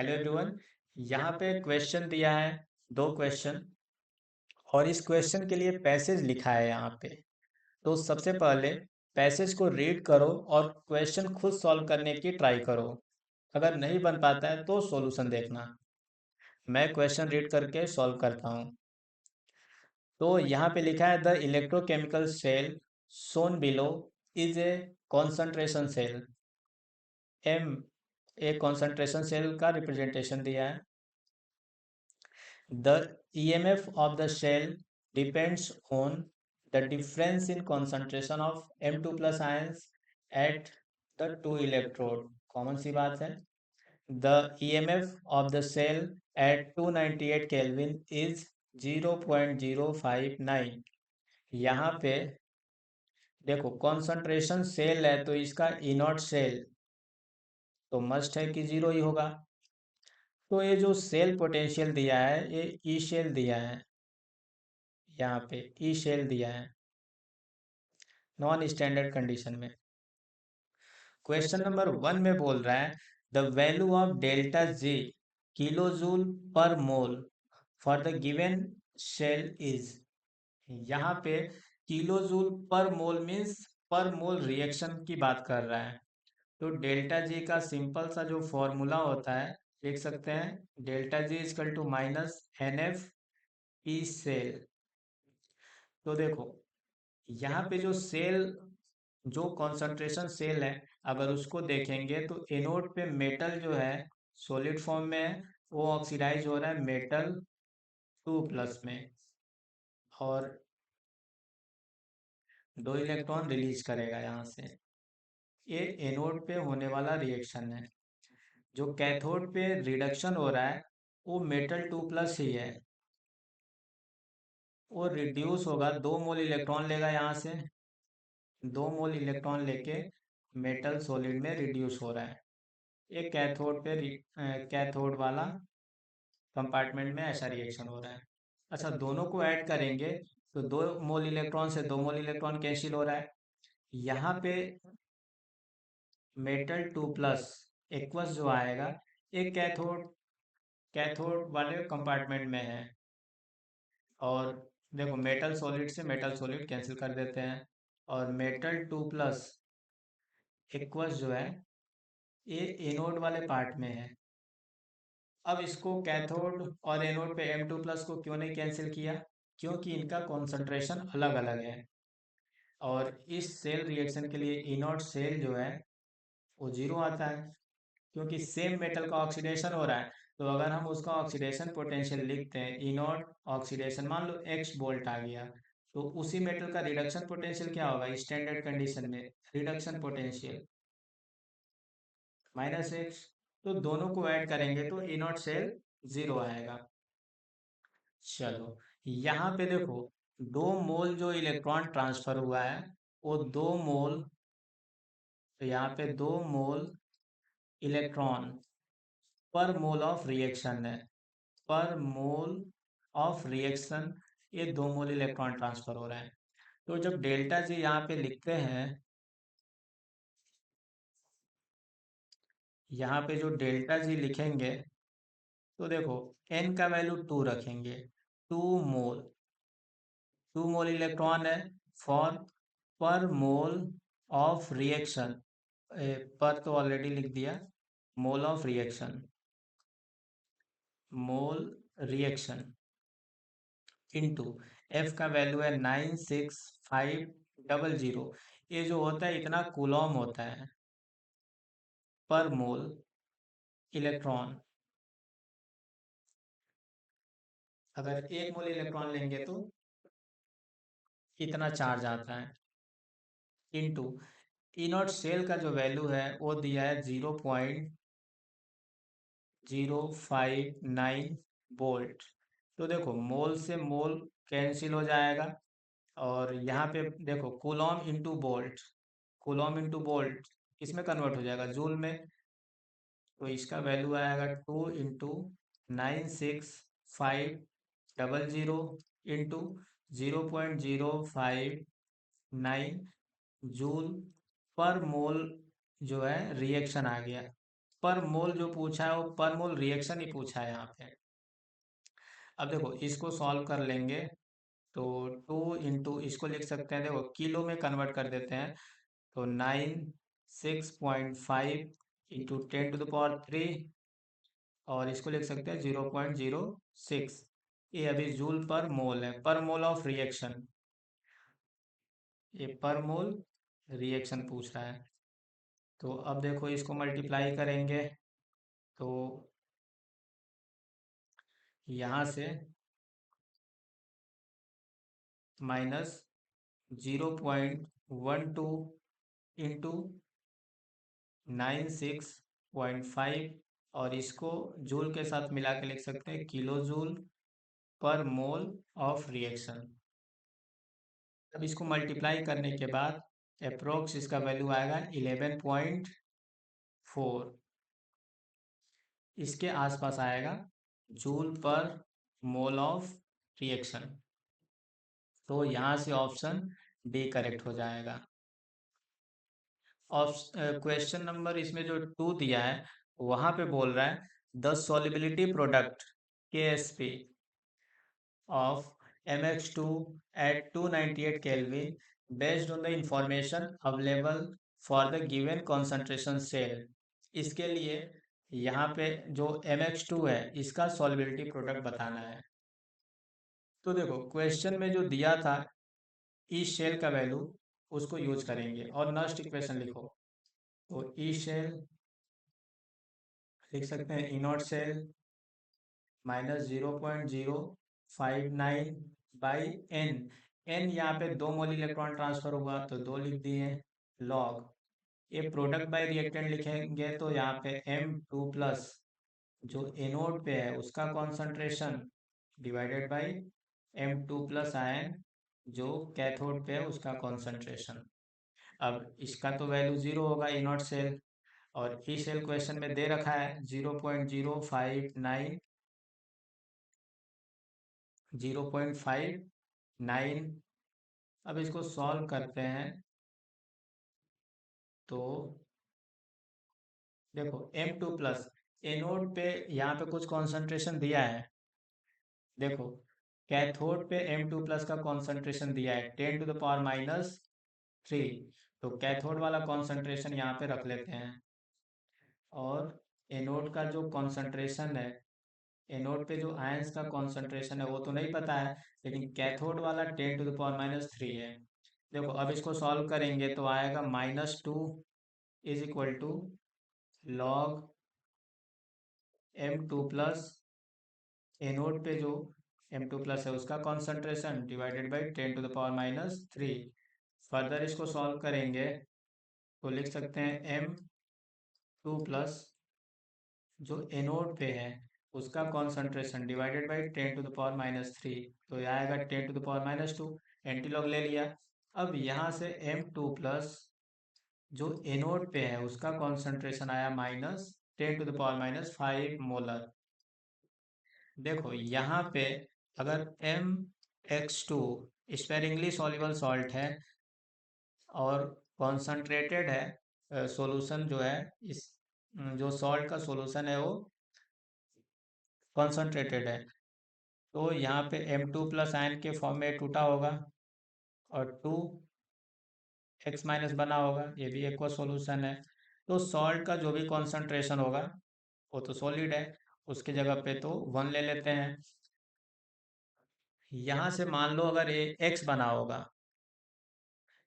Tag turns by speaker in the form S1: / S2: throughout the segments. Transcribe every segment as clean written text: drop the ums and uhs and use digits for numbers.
S1: Hello everyone. यहाँ पे question दिया है, दो क्वेश्चन, और इस क्वेश्चन के लिए पैसेज लिखा है यहाँ पे। तो सबसे पहले पैसेज को रीड करो और क्वेश्चन खुद सॉल्व करने की ट्राई करो। अगर नहीं बन पाता है तो सॉल्यूशन देखना। मैं क्वेश्चन रीड करके सॉल्व करता हूँ। तो यहाँ पे लिखा है the electrochemical cell shown below is a concentration cell. Um एक कॉन्सेंट्रेशन सेल का रिप्रेजेंटेशन दिया है। The EMF of the shell depends on the difference in concentration of M2 plus ions at the two electrode. Common सी बात है। The EMF of the cell at 298 Kelvin is 0.059। यहाँ पे देखो concentration cell है तो इसका ई नॉट सेल तो मस्ट है कि जीरो ही होगा। तो ये जो सेल पोटेंशियल दिया है ये ई शेल दिया है, यहाँ पे ई शेल दिया है नॉन स्टैंडर्ड कंडीशन में। क्वेश्चन नंबर 1 में बोल रहा है the value of delta G kilo joule per mole for the given cell is. यहाँ पे किलो जूल पर मोल मीन्स पर मोल रिएक्शन की बात कर रहा है। तो डेल्टा जी का सिंपल सा जो फॉर्मूला होता है लिख सकते हैं, delta G equal to minus n F E cell. तो देखो यहाँ पे जो सेल, जो कॉन्सेंट्रेशन सेल है, अगर उसको देखेंगे तो एनोड पे मेटल जो है सॉलिड फॉर्म में है, वो ऑक्सीडाइज हो रहा है मेटल 2 प्लस में, और 2 इलेक्ट्रॉन रिलीज करेगा यहाँ से। ये एनोड पे होने वाला रिएक्शन है। जो कैथोड पे रिडक्शन हो रहा है वो मेटल 2 प्लस ही है, वो रिड्यूस होगा, 2 मोल इलेक्ट्रॉन लेगा यहाँ से, 2 मोल इलेक्ट्रॉन लेके मेटल सॉलिड में रिड्यूस हो रहा है। एक कैथोड पे कैथोड वाला कंपार्टमेंट में ऐसा रिएक्शन हो रहा है। अच्छा, दोनों को ऐड करेंगे तो 2 मोल इलेक्ट्रॉन से 2 मोल इलेक्ट्रॉन कैंसिल हो रहा है। यहाँ पे मेटल 2 प्लस एक्वस जो आएगा एक कैथोड, कैथोड वाले कंपार्टमेंट में है। और देखो मेटल सॉलिड से मेटल सॉलिड कैंसिल कर देते हैं, और मेटल 2 प्लस एक्वस जो है ये एनोड वाले पार्ट में है। अब इसको कैथोड और एनोड पे M2 प्लस को क्यों नहीं कैंसिल किया, क्योंकि इनका कॉन्सेंट्रेशन अलग अलग है। और इस सेल रिएक्शन के लिए ई नॉट सेल जो है वो जीरो आता है, क्योंकि सेम मेटल का ऑक्सीडेशन हो रहा है। तो अगर हम उसका ऑक्सीडेशन पोटेंशियल लिखते हैं, ई नॉट ऑक्सीडेशन मान लो x वोल्ट आ गया, तो उसी मेटल का रिडक्शन पोटेंशियल क्या होगा स्टैंडर्ड कंडीशन में, रिडक्शन पोटेंशियल -x। तो दोनों को ऐड करेंगे तो ई नॉट सेल जीरो आएगा। चलो यहाँ पे देखो 2 मोल जो इलेक्ट्रॉन ट्रांसफर हुआ है वो 2 मोल, तो यहाँ पे 2 मोल इलेक्ट्रॉन पर मोल ऑफ रिएक्शन है, पर मोल ऑफ रिएक्शन ये 2 मोल इलेक्ट्रॉन ट्रांसफर हो रहा है। तो जब डेल्टा जी यहाँ पे लिखते हैं, यहाँ पे जो डेल्टा जी लिखेंगे तो देखो n का वैल्यू 2 रखेंगे, 2 मोल, 2 मोल इलेक्ट्रॉन है फॉर पर मोल ऑफ रिएक्शन, पर तो ऑलरेडी लिख दिया, mole of reaction, mole reaction into F का वैल्यू है 96500। ये जो होता है इतना कूलॉम होता है पर मोल इलेक्ट्रॉन। अगर 1 मोल इलेक्ट्रॉन लेंगे तो इतना चार्ज आता है, इनटू ई नॉट सेल का जो वैल्यू है वो दिया है 0.059 वोल्ट। तो देखो मोल से मोल कैंसिल हो जाएगा, और यहाँ पे देखो Coulomb into volt, Coulomb into volt इसमें कन्वर्ट हो जाएगा जूल में। तो इसका वैल्यू आएगा 2 इंटू 96500 इंटू 0.059 जूल पर मोल जो है रिएक्शन आ गया। पर मोल जो पूछा है वो पर मोल रिएक्शन ही पूछा है यहाँ पे। अब देखो इसको सॉल्व कर लेंगे तो 2 इंटू इसको लिख सकते हैं, देखो किलो में कन्वर्ट कर देते हैं तो 96.5 इंटू 10 टू द पावर 3, और इसको लिख सकते हैं 0.06। ये अभी जूल पर मोल है, पर मोल ऑफ रिएक्शन, ये पर मोल रिएक्शन पूछ रहा है। तो अब देखो इसको मल्टीप्लाई करेंगे तो यहाँ से माइनस 0.12 इंटू 96.5, और इसको जूल के साथ मिला के लिख सकते हैं kilo joule per mole of reaction. अब इसको मल्टीप्लाई करने के बाद अप्रोक्स इसका वैल्यू आएगा 11.4, इसके आसपास आएगा joule per mole of reaction. तो यहाँ से ऑप्शन डी करेक्ट हो जाएगा। क्वेश्चन नंबर इसमें जो 2 दिया है वहाँ पे बोल रहा है the solubility product KSP of MX2 at 298 Kelvin based on the information available for the given concentration cell। इसके लिए यहाँ पे जो MX2 है इसका सॉल्युबिलिटी प्रोडक्ट बताना है। तो देखो क्वेश्चन में जो दिया था ई शेल का वैल्यू उसको यूज करेंगे और नस्ट इक्वेशन लिखो। तो ई शेल लिख सकते हैं E naught cell minus 0.059 by N. N यहाँ पे 2 मोल इलेक्ट्रॉन ट्रांसफर हुआ तो 2 लिख दिए लॉग। ये प्रोडक्ट बाय रिएक्टेंट लिखेंगे तो यहाँ पे M2 प्लस जो एनोड पे है उसका concentration divided by M2 plus ion जो कैथोड पे है उसका कॉन्सेंट्रेशन। अब इसका तो वैल्यू 0 होगा ई नॉट सेल, और ई सेल क्वेश्चन में दे रखा है 0.059, 0.59। अब इसको सॉल्व करते हैं तो देखो M2 प्लस एनोड पे यहाँ पे कुछ कॉन्सेंट्रेशन दिया है, देखो कैथोड पे M2 प्लस का कॉन्सेंट्रेशन दिया है 10 टू द पावर -3। तो कैथोड वाला कॉन्सेंट्रेशन यहाँ पे रख लेते हैं, और एनोड का जो कॉन्सेंट्रेशन है, एनोड पे जो आयंस का कॉन्सेंट्रेशन है वो तो नहीं पता है, लेकिन कैथोड वाला 10 टू द पावर -3 है। देखो अब इसको सॉल्व करेंगे तो आएगा -2 is equal to log M2 plus anode पे जो M2 प्लस है उसका concentration divided by 10 to the power -3। Further इसको सॉल्व करेंगे तो लिख सकते हैं M2 प्लस जो एनोड पे है उसका concentration divided by 10 to the power -3, तो यह आएगा 10 to the power -2। Anti log ले लिया। अब यहाँ से M2 प्लस जो एनोड पे है उसका कॉन्सेंट्रेशन आया -10 टू द पावर -5 मोलर। देखो यहाँ पे अगर MX2 स्पेरिंगली सॉल्युबल सॉल्ट है और कॉन्सनट्रेटेड है, सॉल्यूशन जो है इस जो सॉल्ट का सॉल्यूशन है वो कॉन्सनट्रेटेड है, तो यहाँ पे M2 प्लस आयन के फॉर्म में टूटा होगा और 2x- बना होगा, ये भी एक सॉल्यूशन है। तो सॉल्ट का जो भी कॉन्सेंट्रेशन होगा वो तो सॉलिड है, उसके जगह पे तो 1 ले लेते हैं। यहाँ से मान लो अगर ये x बना होगा,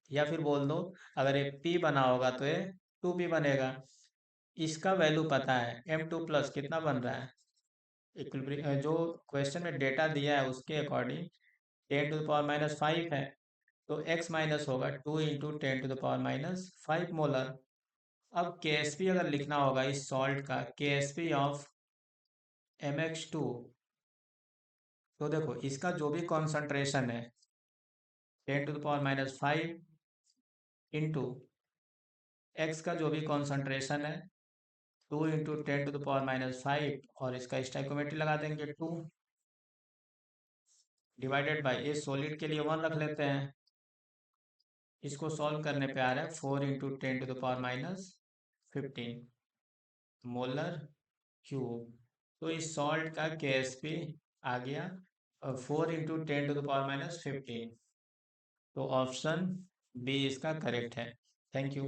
S1: या फिर बोल दो अगर ये p बना होगा तो ये 2p बनेगा। इसका वैल्यू पता है M2 प्लस कितना बन रहा है, जो क्वेश्चन में डेटा दिया है उसके अकॉर्डिंग 10 टू द पावर -5 है, तो x माइनस होगा 2 into 10 to the power -5 molar. अब KSP अगर लिखना होगा इस सॉल्ट का KSP ऑफ MX2, तो देखो इसका जो भी कॉन्सेंट्रेशन है 10 to the power -5 into x का जो भी कॉन्सेंट्रेशन है 2 इंटू 10 टू द पावर -5, और इसका स्टैइकोमेट्री लगा देंगे 2 डिवाइडेड बाई ए सॉलिड के लिए 1 रख लेते हैं। इसको सॉल्व करने पे आ रहा है 4 into 10 to the power -15। Molar cube. तो इस सॉल्ट का KSP आ गया 4 × 10⁻⁻15। तो ऑप्शन बी इसका करेक्ट है। Thank you.